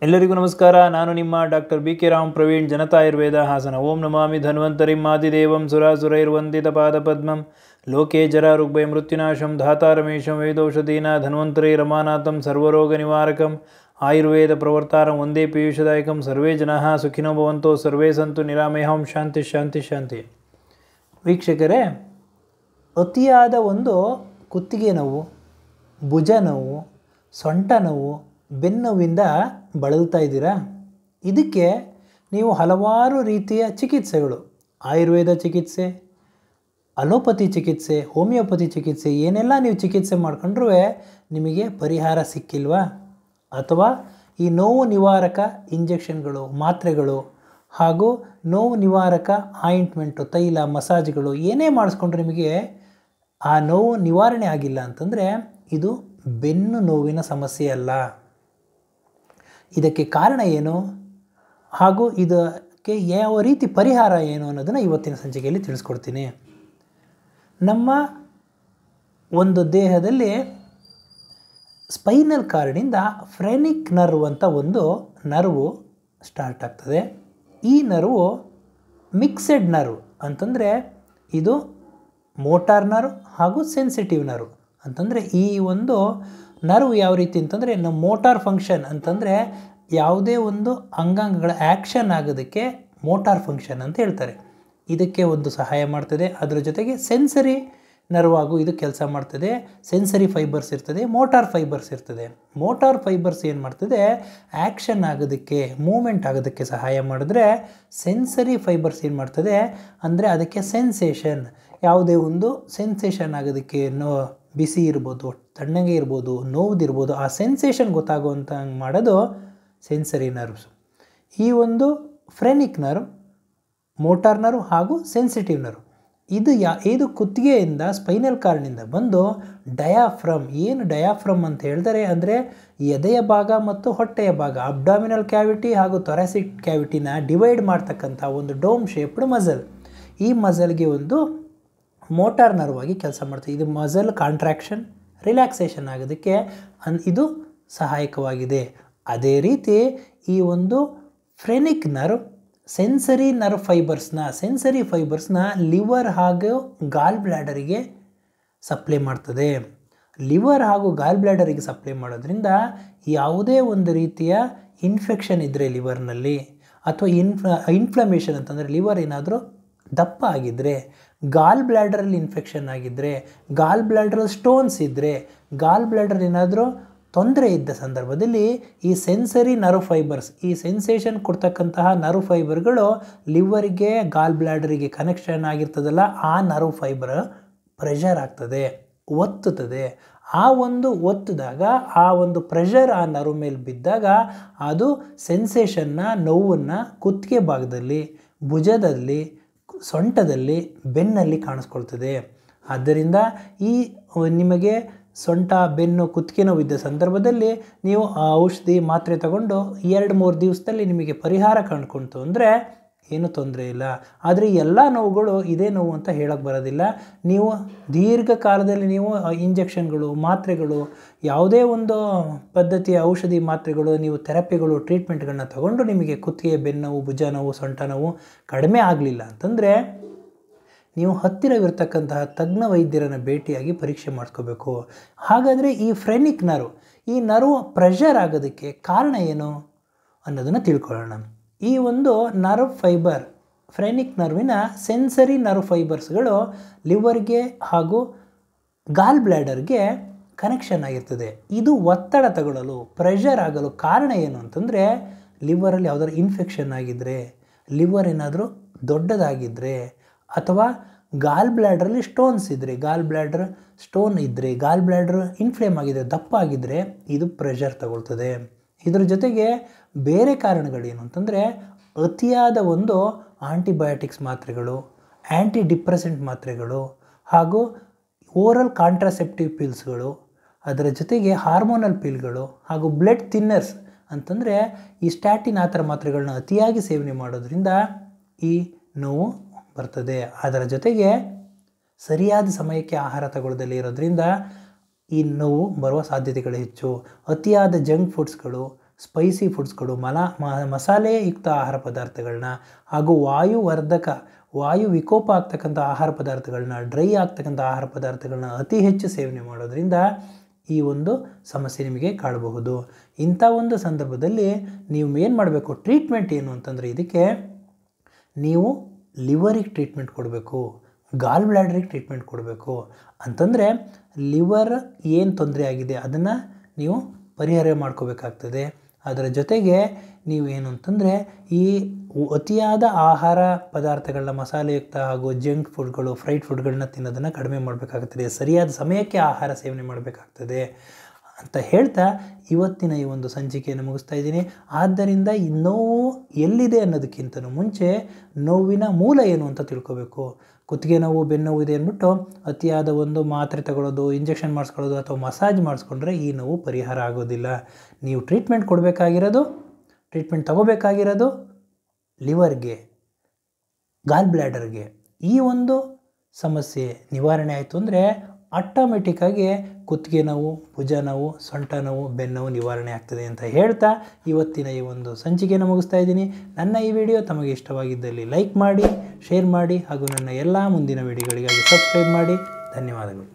ಎಲ್ಲರಿಗೂ ನಮಸ್ಕಾರ. ನಾನು ನಿಮ್ಮ ಡಾಕ್ಟರ್ BK ರಾಮ್ ಪ್ರವೀಣ್, ಜನತಾ ಆಯುರ್ವೇದ ಹಾಸನ. ಓಂ ನಮಾಮಿ ಧನ್ವಂತರಿಂ ಆದಿದೇವಂ ಸುರಾಸುರೈರ್ವಂದಿತ ಪಾದಪದ್ಮಂ ಲೋಕೆ ಜರ ಋಗ್ಭಯ ಮೃತ್ಯುನಾಶಂ ಧಾತಾರಮೇಶಂ ವೇದೌಷಧೀನ ಧನ್ವಂತರೈ ರಮಾನಾಥಂ ಸರ್ವರೋಗ ನಿವಾರಕಂ ಆಯುರ್ವೇದ ಪ್ರವರ್ತಾರಂ ಒಂದೇ ಪೀಯೂಷದಾಯಕಂ. ಸರ್ವೇ ಜನಃ ಸುಖಿನೋ ಭವಂತೋ ಸರ್ವೇ ಸಂತು ನಿರಾಮಯಂ. ಶಾಂತಿ ಶಾಂತಿ ಶಾಂತಿ. ವೀಕ್ಷಕರೇ, ಅತಿಯಾದ ಒಂದು ಕುತ್ತಿಗೆ ನೋವು, ಭುಜ ನೋವು, ಸೊಂಟ ನೋವು, ಬೆನ್ನೋವಿಂದ ಬಳಲ್ತಾ ಇದ್ದೀರಾ? ಇದಕ್ಕೆ ನೀವು ಹಲವಾರು ರೀತಿಯ ಚಿಕಿತ್ಸೆಗಳು, ಆಯುರ್ವೇದ ಚಿಕಿತ್ಸೆ, ಅಲೋಪತಿ ಚಿಕಿತ್ಸೆ, ಹೋಮಿಯೋಪತಿ ಚಿಕಿತ್ಸೆ, ಏನೆಲ್ಲ ನೀವು ಚಿಕಿತ್ಸೆ ಮಾಡ್ಕೊಂಡ್ರೂ ನಿಮಗೆ ಪರಿಹಾರ ಸಿಕ್ಕಿಲ್ವಾ? ಅಥವಾ ಈ ನೋವು ನಿವಾರಕ ಇಂಜೆಕ್ಷನ್ಗಳು, ಮಾತ್ರೆಗಳು ಹಾಗೂ ನೋವು ನಿವಾರಕ ಆಯಿಂಟ್ಮೆಂಟು, ತೈಲ, ಮಸಾಜ್ಗಳು ಏನೇ ಮಾಡಿಸ್ಕೊಂಡ್ರೆ ನಿಮಗೆ ಆ ನೋವು ನಿವಾರಣೆ ಆಗಿಲ್ಲ ಅಂತಂದರೆ ಇದು ಬೆನ್ನು ನೋವಿನ ಸಮಸ್ಯೆ ಅಲ್ಲ. ಇದಕ್ಕೆ ಕಾರಣ ಏನು ಹಾಗೂ ಇದಕ್ಕೆ ಯಾವ ರೀತಿ ಪರಿಹಾರ ಏನು ಅನ್ನೋದನ್ನು ಇವತ್ತಿನ ಸಂಚಿಕೆಯಲ್ಲಿ ತಿಳಿಸ್ಕೊಡ್ತೀನಿ. ನಮ್ಮ ಒಂದು ದೇಹದಲ್ಲಿ ಸ್ಪೈನಲ್ ಕಾರ್ಡಿಂದ ಫ್ರೆನಿಕ್ ನರ್ವ್ ಅಂತ ಒಂದು ನರ್ವು ಸ್ಟಾರ್ಟ್ ಆಗ್ತದೆ. ಈ ನರ್ವು ಮಿಕ್ಸೆಡ್ ನರ್ವ್ ಅಂತಂದರೆ ಇದು ಮೋಟಾರ್ ನರ್ವ್ ಹಾಗೂ ಸೆನ್ಸಿಟಿವ್ ನರ್ವ್ ಅಂತಂದರೆ ಈ ಒಂದು ನರ್ವ್ ಯಾವ ರೀತಿ ಅಂತಂದರೆ ನಮ್ಮ ಮೋಟಾರ್ ಫಂಕ್ಷನ್ ಅಂತಂದರೆ ಯಾವುದೇ ಒಂದು ಅಂಗಾಂಗಗಳ ಆ್ಯಕ್ಷನ್ ಆಗೋದಕ್ಕೆ ಮೋಟಾರ್ ಫಂಕ್ಷನ್ ಅಂತ ಹೇಳ್ತಾರೆ. ಇದಕ್ಕೆ ಒಂದು ಸಹಾಯ ಮಾಡ್ತದೆ. ಅದರ ಜೊತೆಗೆ ಸೆನ್ಸರಿ ನರ್ವ್ ಆಗು ಇದು ಕೆಲಸ ಮಾಡ್ತದೆ. ಸೆನ್ಸರಿ ಫೈಬರ್ಸ್ ಇರ್ತದೆ, ಮೋಟಾರ್ ಫೈಬರ್ಸ್ ಇರ್ತದೆ. ಮೋಟಾರ್ ಫೈಬರ್ಸ್ ಏನು ಮಾಡ್ತದೆ, ಆ್ಯಕ್ಷನ್ ಆಗೋದಕ್ಕೆ, ಮೂಮೆಂಟ್ ಆಗೋದಕ್ಕೆ ಸಹಾಯ ಮಾಡಿದ್ರೆ ಸೆನ್ಸರಿ ಫೈಬರ್ಸ್ ಏನು ಮಾಡ್ತದೆ ಅಂದರೆ ಅದಕ್ಕೆ ಸೆನ್ಸೇಷನ್, ಯಾವುದೇ ಒಂದು ಸೆನ್ಸೇಷನ್ ಆಗೋದಕ್ಕೆ, ಬಿಸಿ ಇರ್ಬೋದು, ತಣ್ಣಗೆ ಇರ್ಬೋದು, ನೋವುದಿರ್ಬೋದು, ಆ ಸೆನ್ಸೇಷನ್ ಗೊತ್ತಾಗುವಂಥ ಹಂಗೆ ಮಾಡೋದು ಸೆನ್ಸರಿ ನರ್ವ್ಸ್. ಈ ಒಂದು ಫ್ರೆನಿಕ್ ನರ್ವ್, ಮೋಟಾರ್ ನರ್ವ್ ಹಾಗೂ ಸೆನ್ಸಿಟಿವ್ ನರ್ವ್ ಇದು ಕುತ್ತಿಗೆಯಿಂದ ಸ್ಪೈನಲ್ ಕಾರ್ಡ್ನಿಂದ ಬಂದು ಡಯಾಫ್ರಮ್, ಏನು ಡಯಾಫ್ರಮ್ ಅಂತ ಹೇಳ್ತಾರೆ ಅಂದರೆ ಎದೆಯ ಭಾಗ ಮತ್ತು ಹೊಟ್ಟೆಯ ಭಾಗ, ಅಬ್ಡಾಮಿನಲ್ ಕ್ಯಾವಿಟಿ ಹಾಗೂ ಥೊರಾಸಿಕ್ ಕ್ಯಾವಿಟಿನ ಡಿವೈಡ್ ಮಾಡ್ತಕ್ಕಂಥ ಒಂದು ಡೋಮ್ ಶೇಪ್ಡ್ ಮಸಲ್. ಈ ಮಸಲ್ಗೆ ಒಂದು ಮೋಟಾರ್ ನರ್ವ್ ಆಗಿ ಕೆಲಸ ಮಾಡ್ತದೆ. ಇದು ಮಸಲ್ ಕಾಂಟ್ರಾಕ್ಷನ್, ರಿಲ್ಯಾಕ್ಸೇಷನ್ ಆಗೋದಕ್ಕೆ ಇದು ಸಹಾಯಕವಾಗಿದೆ. ಅದೇ ರೀತಿ ಈ ಒಂದು ಫ್ರೆನಿಕ್ ನರ್ವ್ ಸೆನ್ಸರಿ ಫೈಬರ್ಸ್ನ ಲಿವರ್ ಹಾಗೂ ಗಾಲ್ ಬ್ಲ್ಯಾಡರಿಗೆ ಸಪ್ಲೈ ಮಾಡ್ತದೆ. ಲಿವರ್ ಹಾಗೂ ಗಾಲ್ ಬ್ಲ್ಯಾಡರಿಗೆ ಸಪ್ಲೈ ಮಾಡೋದ್ರಿಂದ ಯಾವುದೇ ಒಂದು ರೀತಿಯ ಇನ್ಫೆಕ್ಷನ್ ಇದ್ದರೆ ಲಿವರ್ನಲ್ಲಿ ಅಥವಾ ಇನ್ಫ್ಲಮೇಷನ್ ಅಂತಂದರೆ ಲಿವರ್ ಏನಾದರೂ ದಪ್ಪ ಆಗಿದ್ದರೆ, ಗಾಲ್ ಬ್ಲ್ಯಾಡರಲ್ಲಿ ಇನ್ಫೆಕ್ಷನ್ ಆಗಿದ್ದರೆ, ಗಾಲ್ ಬ್ಲ್ಯಾಡರಲ್ಲಿ ಸ್ಟೋನ್ಸ್ ಇದ್ದರೆ, ಗಾಲ್ ಬ್ಲ್ಯಾಡರ್ ಏನಾದರೂ ತೊಂದರೆ ಇದ್ದ ಸಂದರ್ಭದಲ್ಲಿ ಈ ಸೆನ್ಸರಿ ನರ್ವ್ ಫೈಬರ್ಸ್, ಈ ಸೆನ್ಸೇಷನ್ ಕೊಡ್ತಕ್ಕಂತಹ ನರ್ವ್ ಫೈಬರ್ಗಳು ಲಿವರಿಗೆ, ಗಾಲ್ ಬ್ಲ್ಯಾಡರಿಗೆ ಕನೆಕ್ಷನ್ ಆಗಿರ್ತದಲ್ಲ, ಆ ನರ್ವ್ ಫೈಬರ್ ಪ್ರೆಷರ್ ಆಗ್ತದೆ, ಒತ್ತುತ್ತದೆ. ಆ ಒಂದು ಒತ್ತಿದಾಗ ಆ ಒಂದು ಪ್ರೆಷರ್ ಆ ನರ್ವ್ ಮೇಲೆ ಬಿದ್ದಾಗ ಅದು ಸೆನ್ಸೇಷನ್ನ, ನೋವನ್ನು ಕುತ್ತಿಗೆ ಭಾಗದಲ್ಲಿ, ಭುಜದಲ್ಲಿ, ಸೊಂಟದಲ್ಲಿ, ಬೆನ್ನಲ್ಲಿ ಕಾಣಿಸ್ಕೊಳ್ತದೆ. ಆದ್ದರಿಂದ ಈ ನಿಮಗೆ ಸೊಂಟ, ಬೆನ್ನು, ಕುತ್ತಿಗೆ ನೋವಿದ್ದ ಸಂದರ್ಭದಲ್ಲಿ ನೀವು ಆ ಔಷಧಿ ಮಾತ್ರೆ ತಗೊಂಡು 2-3 ದಿವಸದಲ್ಲಿ ನಿಮಗೆ ಪರಿಹಾರ ಕಂಡುಕೊಂತು ಅಂದರೆ ಏನೂ ತೊಂದರೆ ಇಲ್ಲ. ಆದರೆ ಎಲ್ಲ ನೋವುಗಳು ಇದೇ ನೋವು ಅಂತ ಹೇಳೋಕ್ಕೆ ಬರೋದಿಲ್ಲ. ನೀವು ದೀರ್ಘಕಾಲದಲ್ಲಿ ನೀವು ಇಂಜೆಕ್ಷನ್ಗಳು, ಮಾತ್ರೆಗಳು, ಯಾವುದೇ ಒಂದು ಪದ್ಧತಿಯ ಔಷಧಿ ಮಾತ್ರೆಗಳು, ನೀವು ಥೆರಪಿಗಳು, ಟ್ರೀಟ್ಮೆಂಟ್ಗಳನ್ನ ತಗೊಂಡು ನಿಮಗೆ ಕುತ್ತಿಗೆ, ಬೆನ್ನೋವು, ಭುಜ ನೋವು, ಸೊಂಟ ನೋವು ಕಡಿಮೆ ಆಗಲಿಲ್ಲ ಅಂತಂದರೆ ನೀವು ಹತ್ತಿರವಿರ್ತಕ್ಕಂತಹ ತಜ್ಞ ವೈದ್ಯರನ್ನು ಭೇಟಿಯಾಗಿ ಪರೀಕ್ಷೆ ಮಾಡಿಸ್ಕೋಬೇಕು. ಹಾಗಾದರೆ ಈ ಫ್ರೆನಿಕ್ ನರ್ವ್, ಈ ನರ್ವ್ ಪ್ರೆಷರ್ ಆಗೋದಕ್ಕೆ ಕಾರಣ ಏನು ಅನ್ನೋದನ್ನು ತಿಳ್ಕೊಳ್ಳೋಣ. ಈ ಒಂದು ನರ್ವ್ ಫೈಬರ್, ಫ್ರೆನಿಕ್ ನರ್ವಿನ ಸೆನ್ಸರಿ ನರ್ವ್ ಫೈಬರ್ಸ್ಗಳು ಲಿವರ್ಗೆ ಹಾಗೂ ಗಾಲ್ ಬ್ಲ್ಯಾಡರ್ಗೆ ಕನೆಕ್ಷನ್ ಆಗಿರ್ತದೆ. ಇದು ಒತ್ತಡ ತಗೊಳ್ಳಲು, ಪ್ರೆಷರ್ ಆಗಲು ಕಾರಣ ಏನು ಅಂತಂದರೆ ಲಿವರಲ್ಲಿ ಯಾವುದಾದ್ರು ಇನ್ಫೆಕ್ಷನ್ ಆಗಿದ್ದರೆ, ಲಿವರ್ ಏನಾದರೂ ದೊಡ್ಡದಾಗಿದ್ದರೆ, ಅಥವಾ ಗಾಲ್ ಬ್ಲ್ಯಾಡ್ರಲ್ಲಿ ಸ್ಟೋನ್ಸ್ ಇದ್ದರೆ, ಗಾಲ್ ಬ್ಲ್ಯಾಡರ್ ಸ್ಟೋನ್ ಇದ್ದರೆ, ಗಾಲ್ ಬ್ಲ್ಯಾಡರ್ ಇನ್ಫ್ಲೇಮ್ ಆಗಿದ್ದರೆ, ದಪ್ಪ ಆಗಿದ್ದರೆ ಇದು ಪ್ರೆಷರ್ ತಗೊಳ್ತದೆ. ಇದರ ಜೊತೆಗೆ ಬೇರೆ ಕಾರಣಗಳೇನು ಅಂತಂದರೆ ಅತಿಯಾದ ಒಂದು ಆಂಟಿಬಯೋಟಿಕ್ಸ್ ಮಾತ್ರೆಗಳು, ಆ್ಯಂಟಿ ಡಿಪ್ರೆಸೆಂಟ್ ಮಾತ್ರೆಗಳು ಹಾಗೂ ಓರಲ್ ಕಾಂಟ್ರಾಸೆಪ್ಟಿವ್ ಪಿಲ್ಸ್ಗಳು, ಅದರ ಜೊತೆಗೆ ಹಾರ್ಮೋನಲ್ ಪಿಲ್ಗಳು ಹಾಗೂ ಬ್ಲಡ್ ಥಿನ್ನರ್ಸ್ ಅಂತಂದರೆ ಈ ಸ್ಟ್ಯಾಟಿನ್ ಆ ಥರ ಮಾತ್ರೆಗಳನ್ನ ಅತಿಯಾಗಿ ಸೇವನೆ ಮಾಡೋದ್ರಿಂದ ಈ ನೋವು ಬರ್ತದೆ. ಅದರ ಜೊತೆಗೆ ಸರಿಯಾದ ಸಮಯಕ್ಕೆ ಆಹಾರ ತಗೊಳ್ಳೋದಲ್ಲಿ ಇರೋದ್ರಿಂದ ಈ ನೋವು ಬರುವ ಸಾಧ್ಯತೆಗಳು ಹೆಚ್ಚು. ಅತಿಯಾದ ಜಂಕ್ ಫುಡ್ಸ್ಗಳು, ಸ್ಪೈಸಿ ಫುಡ್ಸ್ಗಳು ಮಸಾಲೆಯುಕ್ತ ಆಹಾರ ಪದಾರ್ಥಗಳನ್ನ ಹಾಗೂ ವಾಯು ವಿಕೋಪ ಆಗ್ತಕ್ಕಂಥ ಆಹಾರ ಪದಾರ್ಥಗಳನ್ನ, ಡ್ರೈ ಆಗ್ತಕ್ಕಂಥ ಆಹಾರ ಪದಾರ್ಥಗಳನ್ನ ಅತಿ ಹೆಚ್ಚು ಸೇವನೆ ಮಾಡೋದ್ರಿಂದ ಈ ಒಂದು ಸಮಸ್ಯೆ ನಿಮಗೆ ಕಾಡಬಹುದು. ಇಂಥ ಒಂದು ಸಂದರ್ಭದಲ್ಲಿ ನೀವು ಏನು ಮಾಡಬೇಕು, ಟ್ರೀಟ್ಮೆಂಟ್ ಏನು ಅಂತಂದರೆ ಇದಕ್ಕೆ ನೀವು ಲಿವರಿಗೆ ಟ್ರೀಟ್ಮೆಂಟ್ ಕೊಡಬೇಕು, ಗಾಲ್ ಬ್ಲ್ಯಾಡರಿಗೆ ಟ್ರೀಟ್ಮೆಂಟ್ ಕೊಡಬೇಕು. ಅಂತಂದರೆ ಲಿವರ್ ಏನು ತೊಂದರೆ ಆಗಿದೆ ಅದನ್ನು ನೀವು ಪರಿಹಾರ ಮಾಡ್ಕೋಬೇಕಾಗ್ತದೆ. ಅದರ ಜೊತೆಗೆ ನೀವು ಏನು ಅಂತಂದರೆ ಈ ಅತಿಯಾದ ಆಹಾರ ಪದಾರ್ಥಗಳನ್ನ, ಮಸಾಲೆಯುಕ್ತ ಹಾಗೂ ಜಂಕ್ ಫುಡ್ಗಳು, ಫ್ರೈಡ್ ಫುಡ್ಗಳನ್ನ ತಿನ್ನೋದನ್ನು ಕಡಿಮೆ ಮಾಡಬೇಕಾಗ್ತದೆ. ಸರಿಯಾದ ಸಮಯಕ್ಕೆ ಆಹಾರ ಸೇವನೆ ಮಾಡಬೇಕಾಗ್ತದೆ ಅಂತ ಹೇಳ್ತಾ ಇವತ್ತಿನ ಈ ಒಂದು ಸಂಚಿಕೆಯನ್ನು ಮುಗಿಸ್ತಾ ಇದ್ದೀನಿ. ಆದ್ದರಿಂದ ಈ ನೋವು ಎಲ್ಲಿದೆ ಅನ್ನೋದಕ್ಕಿಂತಲೂ ಮುಂಚೆ ನೋವಿನ ಮೂಲ ಏನು ಅಂತ ತಿಳ್ಕೋಬೇಕು. ಕುತ್ತಿಗೆ ನೋವು, ಬೆನ್ನೋವು ಇದೆ ಅಂದ್ಬಿಟ್ಟು ಅತಿಯಾದ ಒಂದು ಮಾತ್ರೆ ತಗೊಳ್ಳೋದು, ಇಂಜೆಕ್ಷನ್ ಮಾಡಿಸ್ಕೊಳ್ಳೋದು ಅಥವಾ ಮಸಾಜ್ ಮಾಡಿಸ್ಕೊಂಡ್ರೆ ಈ ನೋವು ಪರಿಹಾರ ಆಗೋದಿಲ್ಲ. ನೀವು ಟ್ರೀಟ್ಮೆಂಟ್ ತಗೋಬೇಕಾಗಿರೋದು ಲಿವರ್ಗೆ, ಗಾಲ್ ಬ್ಲ್ಯಾಡರ್ಗೆ. ಈ ಒಂದು ಸಮಸ್ಯೆ ನಿವಾರಣೆ ಆಯಿತು ಅಂದರೆ ಆಟೋಮೆಟಿಕ್ಕಾಗಿ ಕುತ್ತಿಗೆ ನೋವು, ಭುಜ ನೋವು, ಸೊಂಟ ನೋವು, ಬೆನ್ನೋವು ನಿವಾರಣೆ ಆಗ್ತದೆ ಅಂತ ಹೇಳ್ತಾ ಇವತ್ತಿನ ಈ ಒಂದು ಸಂಚಿಕೆಯನ್ನು ಮುಗಿಸ್ತಾ ಇದ್ದೀನಿ. ನನ್ನ ಈ ವಿಡಿಯೋ ತಮಗೆ ಇಷ್ಟವಾಗಿದ್ದಲ್ಲಿ ಲೈಕ್ ಮಾಡಿ, ಶೇರ್ ಮಾಡಿ ಹಾಗೂ ನನ್ನ ಎಲ್ಲ ಮುಂದಿನ ವಿಡಿಯೋಗಳಿಗಾಗಿ ಸಬ್ಸ್ಕ್ರೈಬ್ ಮಾಡಿ. ಧನ್ಯವಾದಗಳು.